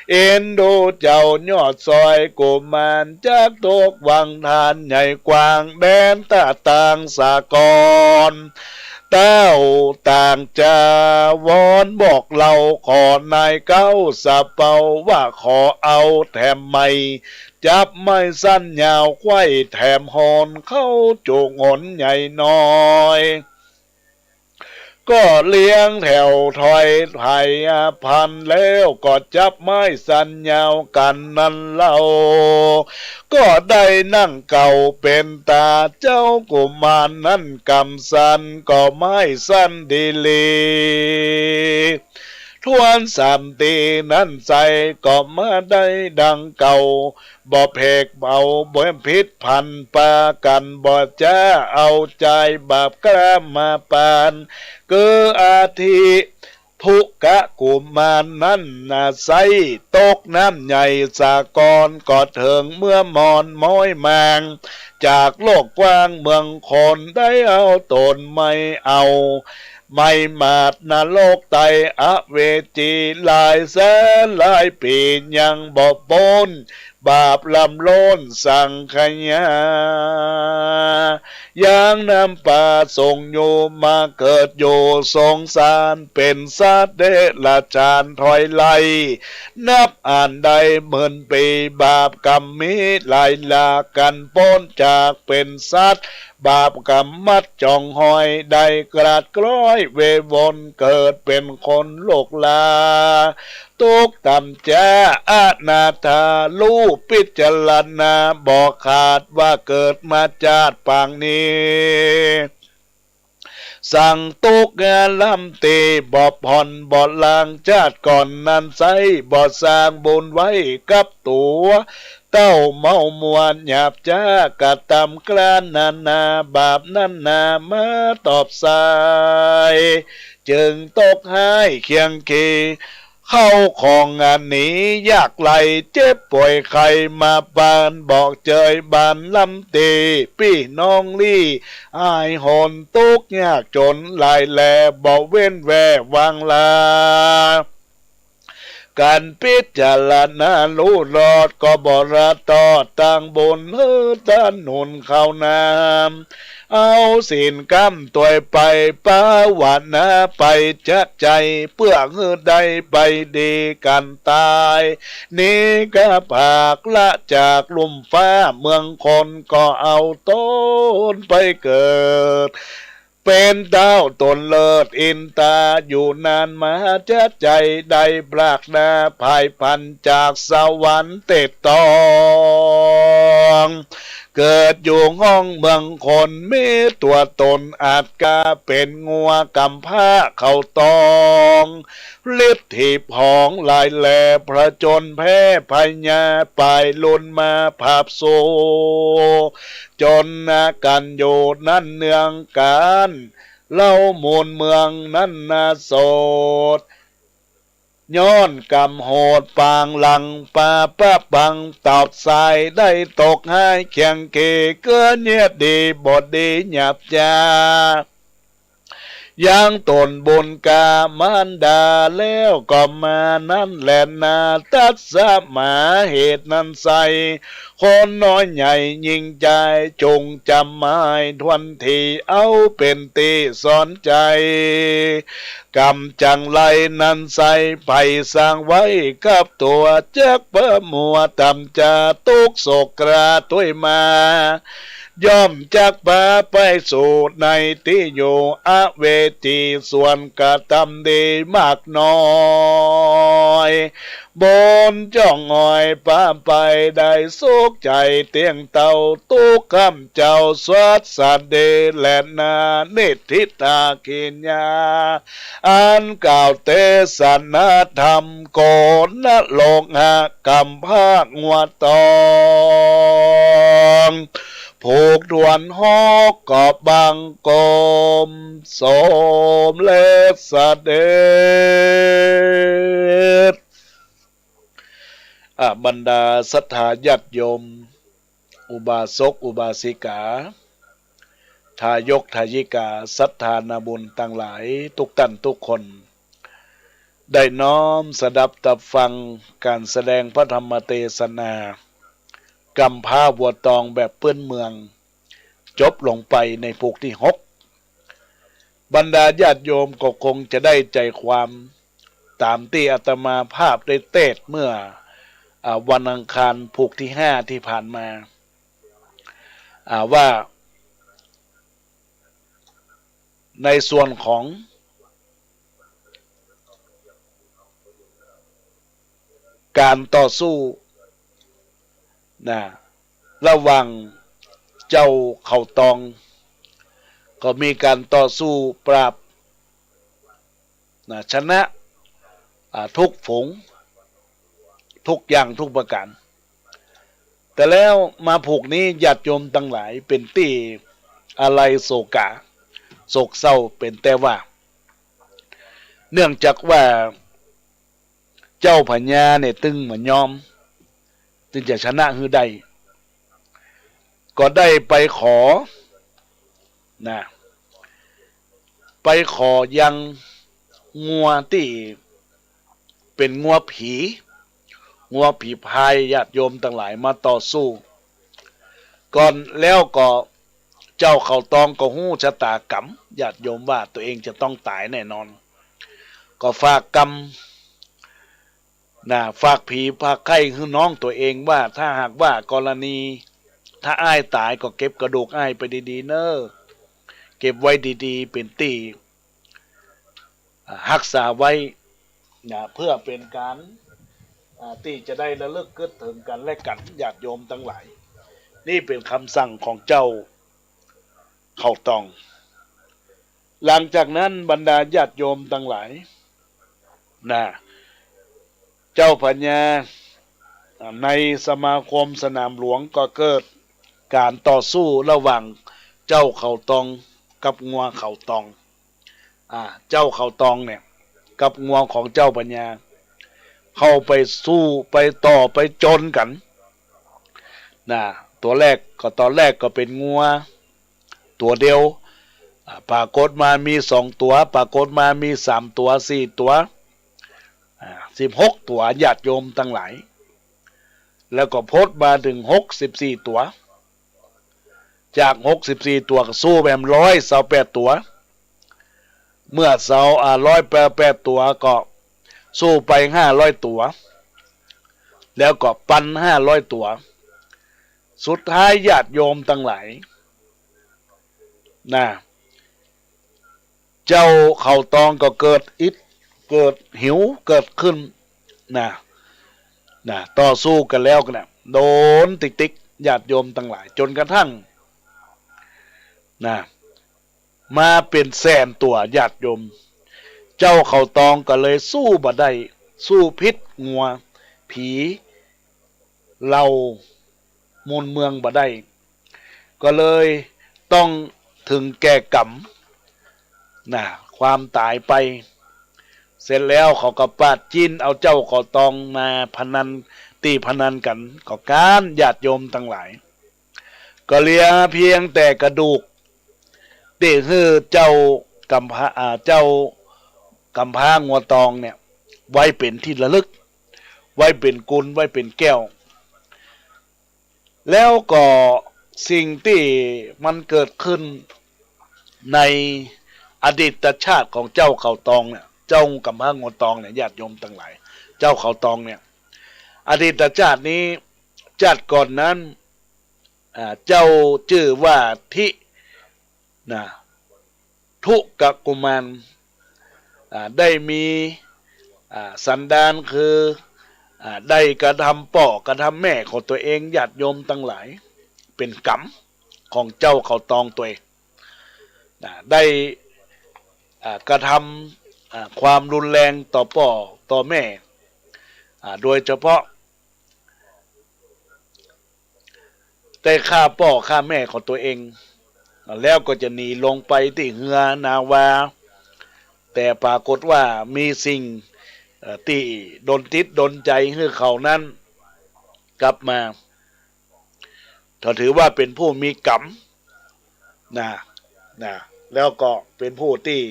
เอ็นดูเจ้ายอดซอยกุมารจากตกวังทานใหญ่กว้างแดนตาต่างสากรเต้าต่างจาวอนบอกเราขอนายเก้าสะเปาว่าขอเอาแถมไม่จับไม่สั้นยาวไขว้แถมหอนเข้าจูงหนใหญ่น้อยก็เลี้ยงแถวถอยไผ่พันแล้วก็จับไม้สันยาวกันนั่นเล่าก็ได้นั่งเก่าเป็นตาเจ้ากุมารนั่นกำสันก็ไม้สั้นดีลีทวนสามตีนั้นใจก็มาได้ดังเก่าบ่เพกเบาบ่พิษพันปากันบ่จ้าเอาใจบาปกล้ามาปานเกืออาทิทุกะกุมารนั้นนาใสตกน้ำใหญ่สากรก็เถิงเมื่อมอนม้อยแมงจากโลกกว้างเมืองคนได้เอาตนไม่เอาไม่มาดนโลกไตอเวจีหลายแสนหลายปียังบ่ปนบาปลำโลนสั่งขยายางน้ำป่าส่งโยมาเกิดโยสงสารเป็นสัตว์เดรัจฉานถอยไล่นับอ่านใดหมื่นปีบาปกรรมมีหลายลากันพ้นจากเป็นสัตว์บาปกรรมมัดจ่องหอยได้กราดกร้อยเววนเกิดเป็นคนโลกลาตุกต่ำจ้าอานาถาลูกพิจารณาบอกขาดว่าเกิดมาจากปางนี้สั่งตุกงานลำตีบ่ผ่อนบ่ลางชาติก่อนนั้นใสบ่สร้างบุญไว้กับตัวเต้าเมามวนหยาบจ้ากะตำกลานนาบาปนั้นนามาตอบสายจึงตกให้เคียงคีเข้าของงานนี้ยากไหลเจ็บป่วยใครมาบานบอกเจยบานลำตีพี่น้องลี่อายหนตุกยากจนลายแลบอกเว้นแววางลาการพิจารณารู้รอดก็บระตอดต่างบนเฮือตาหนุนเข้านามเอาสินกำตัวไปป้าวานาไปจัดใจเพื่อเฮือใดไปดีกันตายนี่ก็ปากละจากลุ่มฟ้าเมืองคนก็เอาต้นไปเกิดเป็นดาวตนเลิศอินตาอยู่นานมาจะใจได้ปรากนาภายพันจากสวรรค์เต็ดตองเกิดอยู่ห้องเมืองคนมีตัวตนอาจกาเป็นงัวกำผ้าเข้าตองลิบถีบหองลายแหลพระจนแพ้พญาปลายลุนมาภาพโซจนนากันโยนั่นเนืองการเล่ามูลเมืองนั่นนาโสดย้อนกำโหดปางหลังป่าป้าบังตอบสายได้ตกให้เคียงเกเกื้อเนียดดีบดดีหยับจายังตนบนกามันดาแล้วก็มานั่นแหละนาตัดสมาเหตุนั้นใสคนน้อยใหญ่ยิ่งใจจงจำหมายทวนทีเอาเป็นตีสอนใจกำจังไรนั้นใสไปสร้างไว้กับตัวเจ๊กเปิมัวตำจะตุกโศกราตุยมาย่อมจากป่าไปสู่ในที่อยู่อเว จีส่วนกระทำดีมากน้อย บนจ้องหอยป้าไปได้สุขใจเตียงเต่าตุกคำเจ้าสวัสสันเดและนาเนติตากินยาอันกล่าวเทศนาธรรมโกนโลกหกำภาคงัวตองผูกดวนหอกกอบบังกลมสมเลสเดชบรรดาศรัทธาญาติโยมอุบาสกอุบาสิกาทายกทายิกาศรัทธานาบุญต่างหลายทุกท่านทุกคนได้น้อมสดับตับฟังการแสดงพระธรรมเทศนากำพร้าบัวตองแบบเปื้อนเมืองจบลงไปในภูกที่6บรรดาญาติโยมก็คงจะได้ใจความตามที่อาตมาภาพได้เทศเมื่อวันอังคารภูกที่5ที่ผ่านมาว่าในส่วนของการต่อสู้ระหว่างเจ้าเขาตองก็มีการต่อสู้ปราบชนะทุกฝูงทุกอย่างทุกประการแต่แล้วมาผูกนี้ญาติโยมทั้งหลายเป็นที่อะไรโศกะโศกเศร้าเป็นแต่ว่าเนื่องจากว่าเจ้าพญาเนี่ยตึงเหมือนยอมตึงจะชนะฮือใดก็ได้ไปขอไปขอยังงัวที่เป็นงัวผีพายญาติโยมทั้งหลายมาต่อสู้ก่อนแล้วก็เจ้าเขาตองก็หู้ชะตากรรมญาติโยมว่าตัวเองจะต้องตายแน่นอนก็ฝากกรรมฝากผีฝากไข้คือน้องตัวเองว่าถ้าหากว่ากรณีถ้าอ้ายตายก็เก็บกระดูกอ้ายไปดีๆเนอะเก็บไว้ดีๆเป็นตีรักษาไว้เพื่อเป็นการที่จะได้ระลึกคิดถึงกันและกันญาติโยมทั้งหลายนี่เป็นคำสั่งของเจ้าเขาตองหลังจากนั้นบรรดาญาติโยมทั้งหลายเจ้าพญาในสมาคมสนามหลวงก็เกิดการต่อสู้ระหว่างเจ้าเขาตองกับงัวเขาตองเจ้าเขาตองเนี่ยกับงัวของเจ้าพญาเข้าไปสู้ไปต่อไปจนกันตอนแรกก็เป็นงัวตัวเดียวปรากฏมามี2ตัวปรากฏมามี3ตัว4ตัว16ตัวญาติโยมทั้งหลายแล้วก็โพสต์มาถึง64ตัวจาก64ตัวก็สู้แบบ128ตัวเมื่อเสา188ตัวก็สู้ไป500ตัวแล้วก็ปัน500ตัวสุดท้ายญาติโยมทั้งหลายเจ้าเขาตองก็เกิดหิวเกิดขึ้นต่อสู้กันแล้วกันโดนติ๊กญาติโยมทั้งหลายจนกระทั่งมาเป็นแสนตัวญาติโยมเจ้าเขาตองก็เลยสู้บ่ได้สู้พิษงัวผีเรามูลเมืองบ่ได้ก็เลยต้องถึงแก่กรรมความตายไปเสร็จแล้วเขาก็ปาดจิ้นเอาเจ้าเขาตองมาพนันตีพนันกันก็การญาติโยมทั้งหลายก็เหลือเพียงแต่กระดูกที่คือเจ้ากำพร้างัวตองเนี่ยไว้เป็นที่ระลึกไว้เป็นกุลไว้เป็นแก้วแล้วก็สิ่งที่มันเกิดขึ้นในอดีตชาติของเจ้าเขาตองเนี่ยเจ้ากำพร้างัวตองเนี่ยญาติโยมทั้งหลายเจ้าเขาตองเนี่ยอดีตชาตินี้ชาติก่อนนั้นเจ้าชื่อว่าทิ ทุกกุมารได้มีสันดานคือได้กระทำป่อกระทำแม่ของตัวเองญาติโยมทั้งหลายเป็นกรรมของเจ้าเขาตองตัวเองได้กระทำความรุนแรงต่อป่อต่อแม่โดยเฉพาะได้ฆ่าป่อฆ่าแม่ของตัวเองแล้วก็จะหนีลงไปที่เหือนาวาแต่ปรากฏว่ามีสิ่งที่ดนจิตดนใจให้เขานั้นกลับมาถือว่าเป็นผู้มีกรรมแล้วก็เป็นผู้ที่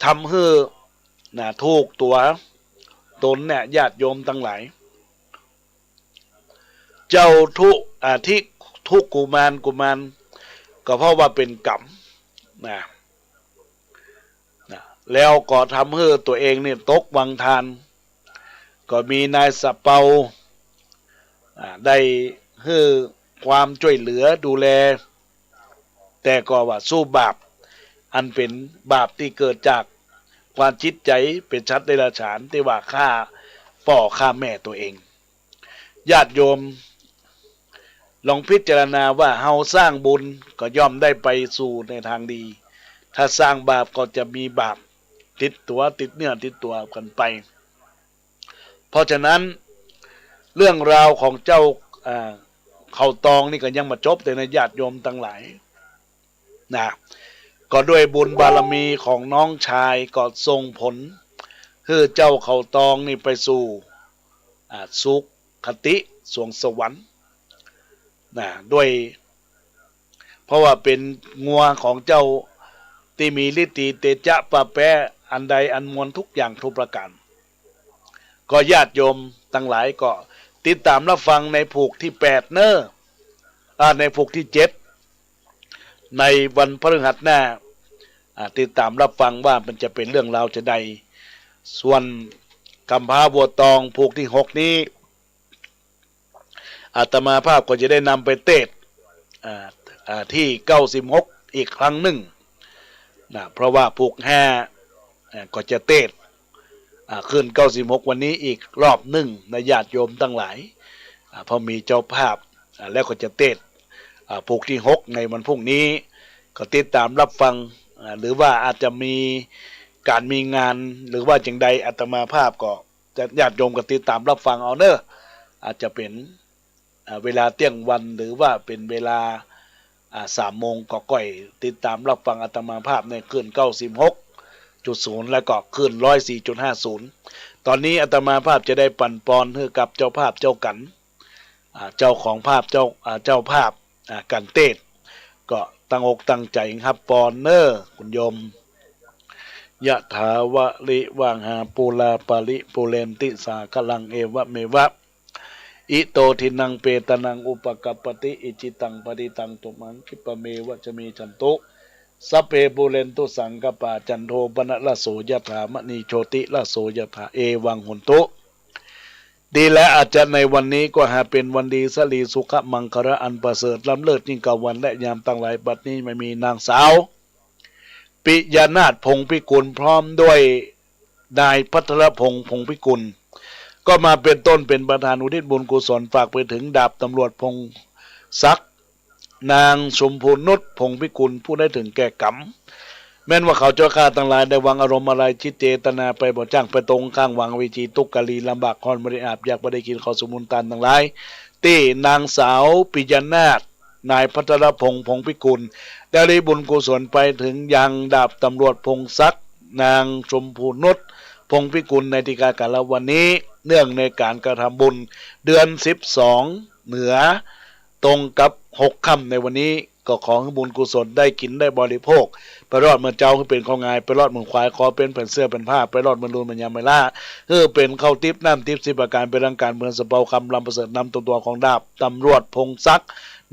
ทำให้ถูกตัวตนเนี่ยญาติโยมทั้งหลายเจ้าที่ทุกกุมารก็เพราะว่าเป็นกรรมแล้วก็ทำให้ตัวเองเนี่ยตกวังทานก็มีนายสะเปาได้ให้ความช่วยเหลือดูแลแต่ก็ว่าสู้บาปอันเป็นบาปที่เกิดจากความจิตใจเป็นชัดเดรัจฉานที่ว่าฆ่าพ่อฆ่าแม่ตัวเองญาติโยมลองพิจารณาว่าเฮาสร้างบุญก็ย่อมได้ไปสู่ในทางดีถ้าสร้างบาปก็จะมีบาปติดตัวติดเนื้อติดตัวกันไปเพราะฉะนั้นเรื่องราวของเจ้าเขาตองนี่ก็ยังมาจบแต่ในญาติโยมทั้งหลายก็ด้วยบุญบารมีของน้องชายก็ส่งผลให้เจ้าเขาตองนี่ไปสู่สุคติสวงสวรรค์ด้วยเพราะว่าเป็นงัวของเจ้าที่มีฤทธิ์เตจะปะแปะอันใดอันมวลทุกอย่างทุกประการก็ญาติโยมทั้งหลายก็ติดตามรับฟังในผูกที่8ในผูกที่7ในวันพฤหัสหน้าติดตามรับฟังว่ามันจะเป็นเรื่องราวจะใดส่วนกำพร้าบัวตองผูกที่6นี้อาตมาภาพก็จะได้นำไปเทศที่96อีกครั้งหนึ่งเพราะว่าผูก5ก็จะเทศขึ้น96วันนี้อีกรอบหนึ่งในญาติโยมทั้งหลายพอมีเจ้าภาพแล้วก็จะเทศผูกที่6ในวันพรุ่งนี้ก็ติดตามรับฟังหรือว่าอาจจะมีการมีงานหรือว่าจังใดอาตมาภาพก็จะญาติโยมก็ติดตามรับฟังเอาเนอะอาจจะเป็นเวลาเที่ยงวันหรือว่าเป็นเวลา3 โมงก็ก่อยติดตามรับฟังอาตมาภาพในคลื่น96.0แล้วก็คลื่น104.50ตอนนี้อาตมาภาพจะได้ปั่นปอนให้กับเจ้าภาพเจ้ากันเจ้าของภาพเจ้าภาพกันเทศก็ตั้งอกตั้งใจครับปอนเนอร์คุณโยมยะถาวะลิว่างหาปูลาปาลิปูเรนติสากลังเอวะเมวะอิโตทินังเปตนังอุปกัปปติอิจิตังปฏิตังตุมังคิปะเมวะจะมีจันตุสัพเพปุเรนตุสังกปาจันโทปนะละโสยถามณีโชติละโสยถาเอวังหุนตุดีและอาจจะในวันนี้ก็หาเป็นวันดีสลีสุขมังคระอันประเสริฐล้ำเลิศยิ่งกว่าวันและยามตั้งหลายบัดนี้ไม่มีนางสาวปิยนาถพงพิกุลพร้อมด้วยนายพัทรพงษ์พงพิกุลก็มาเป็นต้นเป็นประธานอุทิศบุญกุศลฝากไปถึงดาบตำรวจพงศักดิ์นางชมพูนุชพงพิกุลผู้ได้ถึงแก่กรรมแม้นว่าเขาเจ้าข้าทั้งหลายได้วางอารมณ์อะไรจิตเจตนาไปบ่จ้างไปตรงข้างวางวิจีตุกกะลีลำบากคอนบริอาบอยากบ่ได้กินข้าวสมุนตันทั้งหลายที่นางสาวปิยนาถนายพัทรพงษ์พงพิกุลได้บุญกุศลไปถึงยังดาบตำรวจพงศักดิ์นางชมพูนุชพงพิกุลในที่การกาลวันนี้เนื่องในการกระทำบุญเดือน12เหนือตรงกับ6 ค่ำในวันนี้ก็ขอให้บุญกุศลได้กินได้บริโภคไปรอดเมืองเจ้าให้เป็นข้าวงายไปรอดเมืองควายขอเป็นแผ่นเสื้อเป็นผ้าไปรอดเมืองรูนเมืองยามไม่ล่าเป็นข้าวทิพย์น้ำทิพย์10 ประการเป็นร่างการเมืองสะเปาคำลำประเสริฐนำตัวของดาบตำรวจพงศักดิ์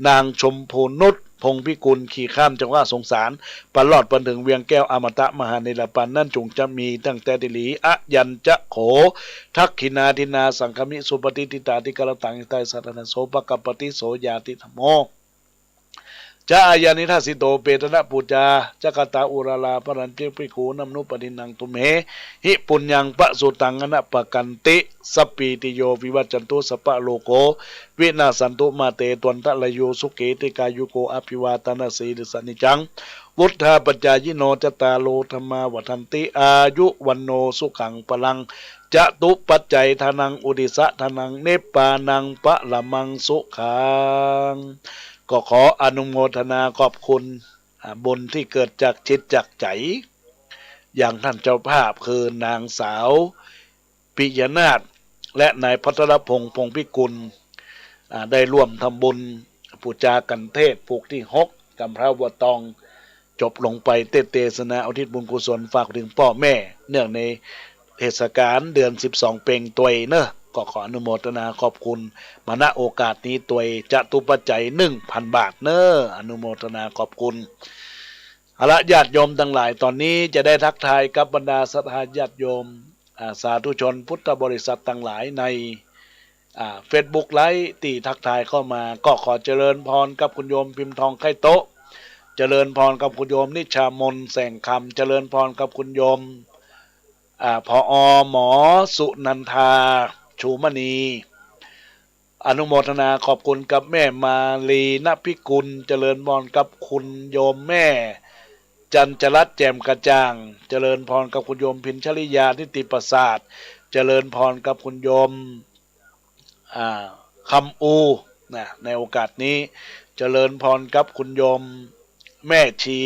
นางชมพูนุชพงพิกุลขี่ข้ามจังหวัดสงสารปันรอดปันถึงเวียงแก้วอมตะมหาเนรปันนั่นจงจะมีตั้งแต่ดิลีอะยันจะโขทักขินาทินาสังคมิสุปฏิทิตาติกรตังอิตายสัตนโสปกัปปติโสยาติธโม จะอายานิทัสสิโตเปตนะปูจาจักตาอุราลาปรันเจปิโขนัมนุปตินังตุเมหิปุญญังปะสุตังอนะปะกันติสัพปีติโยวิวัจจันตุสัพพะโลโกวินาสันตุมาเตตวันตะลโยสุเกติกายุโกอภิวาตนาสีลิสนิจังวุฒาปัจจายิโนจตาโลธรรมาวัฏันติอายุวันโนสุขังพลังจะตุปัจจัยทานังอุดิสะทานังเนปานังปะละมังสุขังก็ขออนุโมทนาขอบคุณบุญที่เกิดจากจิตจากใจอย่างท่านเจ้าภาพคือนางสาวปิยนาถและนายพัทรพงษ์พงษ์พิกุลได้ร่วมทำบุญปูจากันเทศผูกที่6กำพร้าวัวตองจบลงไปเตสนาอุทิศบุญกุศลฝากถึงพ่อแม่เนื่องในเทศกาลเดือน12เพ็งตวยเนอะก็ขออนุโมทนาขอบคุณมาณโอกาสนี้ตวยจะตุปัจจัย 1,000 บาทเนอะอนุโมทนาขอบคุณเอาละญาติโยมทั้งหลายตอนนี้จะได้ทักทายกับบรรดาศรัทธาญาติโยมสาธุชนพุทธบริษัททั้งหลายในเฟซบุ๊กไลฟ์ตีทักทายเข้ามาก็ขอเจริญพรกับคุณโยมพิมพ์ทองไข่โต๊ะเจริญพรกับคุณโยมนิชามนแสงคำเจริญพรกับคุณโยมผอ.หมอสุนันทาชูมณีอนุโมทนาขอบคุณกับแม่มาลีณพิกุลเจริญพรกับคุณโยมแม่จันจรัตน์แจ่มกระจ่างเจริญพรกับคุณโยมพินชลิยาทิติประสาทเจริญพรกับคุณโยมคำอูนะในโอกาสนี้เจริญพรกับคุณโยมแม่ชี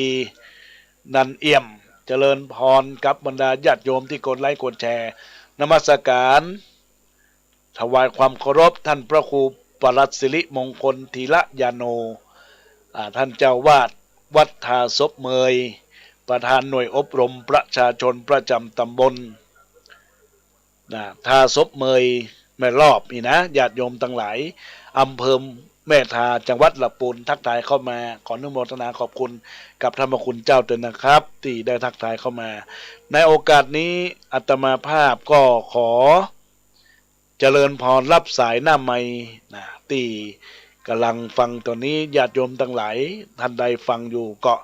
นันเอี่ยมเจริญพรกับบรรดาญาติโยมที่กดไลค์กดแชร์นมัสการถวายความเคารพท่านพระครูปรัตสิริมงคลธีระยาโนท่านเจ้าวาดวัดทาศพเมยประธานหน่วยอบรมประชาชนประจำตำบลทาศพเมยแม่รอบนี่นะญาติโยมทั้งหลายอำเภอแม่ทาจังหวัดลำพูนทักทายเข้ามาขออนุโมทนาขอบคุณกับธรรมคุณเจ้าด้วยนะครับที่ได้ทักทายเข้ามาในโอกาสนี้อาตมาภาพก็ขอเจริญพรรับสายหน้าไมค์ที่กำลังฟังตอนนี้ญาติโยมทั้งหลายท่านใดฟังอยู่ก็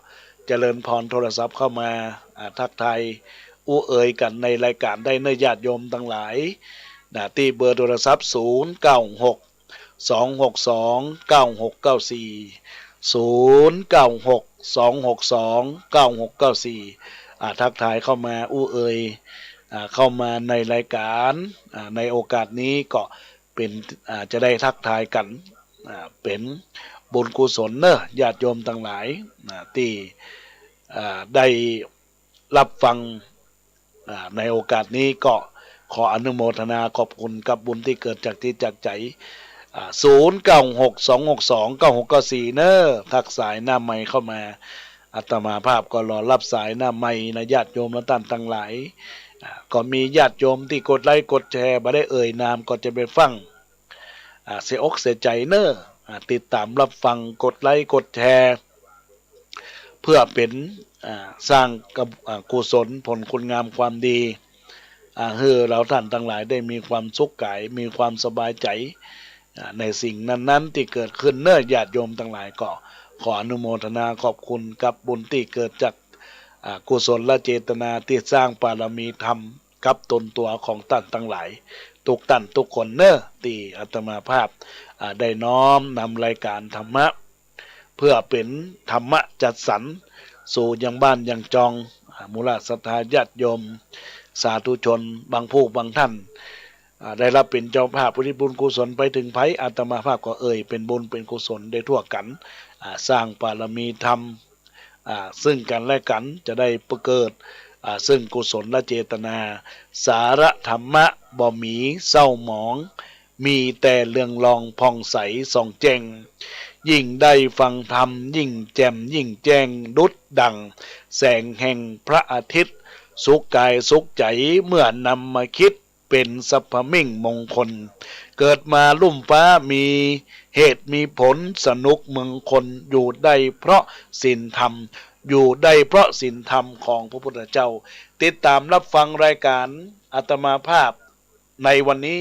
เจริญพรโทรศัพท์เข้ามาทักทายอู้เอ่ยกันในรายการได้เนื้อญาติโยมทั้งหลายที่เบอร์โทรศัพท์096 262 9694 096 262 9694ทักทายเข้ามาอู้เอ่ยเข้ามาในรายการในโอกาสนี้ก็เป็นจะได้ทักทายกันเป็นบุญกุศลเนอะญาติโยมทั้งหลายที่ได้รับฟังในโอกาสนี้ก็ขออนุโมทนาขอบคุณกับบุญที่เกิดจากที่จากใจ096 262 9694เนอะทักสายหน้าไมค์เข้ามาอาตมาภาพก็รอรับสายหน้าไมค์นะญาติโยมและท่านทั้งหลายก็มีญาติโยมที่กดไลค์กดแชร์มาได้เอ่ยนามก็จะไปฟังเสียอกเสียใจเนอะติดตามรับฟังกดไลค์กดแชร์เพื่อเป็นสร้างกุศลผลคุณงามความดีให้เราท่านทั้งหลายได้มีความสุขกายมีความสบายใจในสิ่งนั้นๆที่เกิดขึ้นเนอะญาติโยมทั้งหลายก็ขออนุโมทนาขอบคุณกับบุญที่เกิดจากกุศลและเจตนาที่สร้างบารมีธรรมกับตนตัวของท่านทั้งหลายทุกท่านทุกคนเนอะที่อาตมาภาพได้น้อมนำรายการธรรมะเพื่อเป็นธรรมะจัดสรรสู่ยังบ้านยังจองมูลศรัทธาญาติโยมสาธุชนบางผู้บางท่านได้รับเป็นเจ้าภาพบุญกุศลไปถึงไผอาตมาภาพก็เอ่ยเป็นบุญเป็นกุศลได้ทั่วกันสร้างบารมีธรรมซึ่งกันและกันจะได้ประเกิดซึ่งกุศลและเจตนาสาระธรรมะบ่มีเศร้าหมองมีแต่เรื่องรองผ่องใสส่องแจ้งยิ่งได้ฟังธรรมยิ่งแจ่มยิ่งแจ้งดุจดังแสงแห่งพระอาทิตย์สุขกายสุขใจเมื่อนำมาคิดเป็นสัพพมิ่งมงคลเกิดมาลุ่มฟ้ามีเหตุมีผลสนุกเมืองคนอยู่ได้เพราะศีลธรรมอยู่ได้เพราะศีลธรรมของพระพุทธเจ้าติดตามรับฟังรายการอาตมาภาพในวันนี้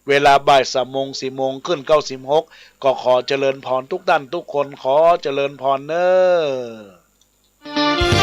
เวลาบ่าย3 โมง 4 โมงขึ้น96ก็ขอเจริญพรทุกท่านทุกคนขอเจริญพรเนอ